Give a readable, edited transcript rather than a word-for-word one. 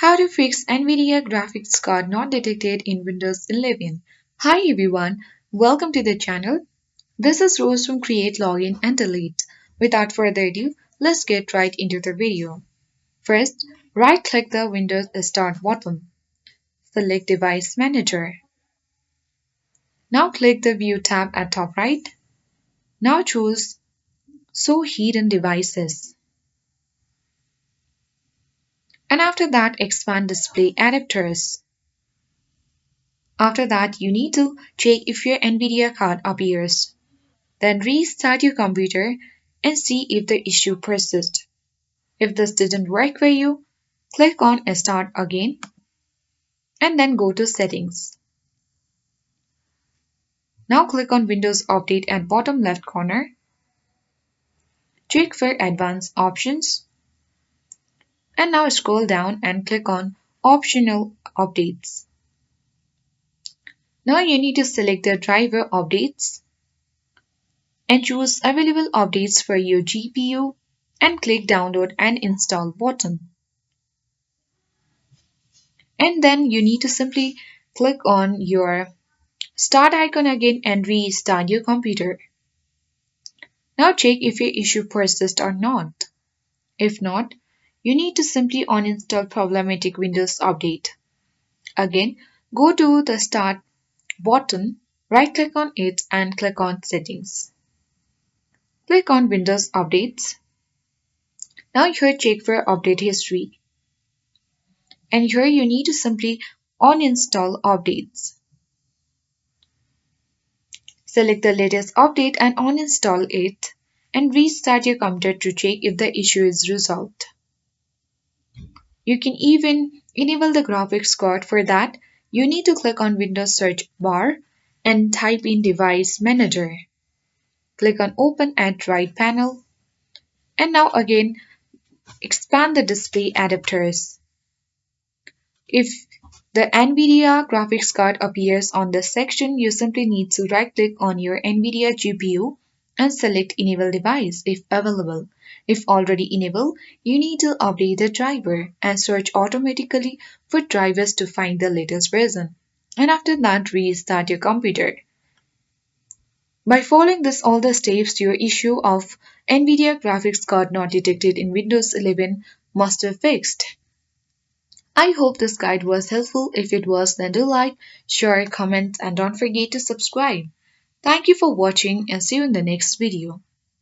How to fix Nvidia graphics card not detected in Windows 11. Hi everyone, welcome to the channel. This is Rose from Create Login and Delete. Without further ado, let's get right into the video. First, right-click the Windows Start button. Select Device Manager. Now click the View tab at top right. Now choose Show Hidden Devices. And after that, expand Display Adapters. After that, you need to check if your Nvidia card appears. Then restart your computer and see if the issue persists. If this didn't work for you, click on Start Again and then go to Settings. Now click on Windows Update at bottom left corner. Check for Advanced Options and now scroll down and click on Optional Updates. Now you need to select the driver updates and choose Available Updates for your GPU and click Download and Install button. And then you need to simply click on your start icon again and restart your computer. Now check if your issue persists or not. If not, you need to simply uninstall problematic Windows Update. Again, go to the Start button, right click on it and click on Settings. Click on Windows Updates. Now here check for update history. And here you need to simply uninstall updates. Select the latest update and uninstall it and restart your computer to check if the issue is resolved. You can even enable the graphics card. For that, you need to click on Windows search bar and type in Device Manager. Click on Open at right panel and now again expand the display adapters. If the Nvidia graphics card appears on this section, you simply need to right-click on your Nvidia GPU and select Enable Device if available. If already enabled, you need to update the driver and search automatically for drivers to find the latest version. And after that, restart your computer. By following all the steps, your issue of Nvidia graphics card not detected in Windows 11 must have fixed. I hope this guide was helpful. If it was, then do like, share, comment, and don't forget to subscribe. Thank you for watching and see you in the next video.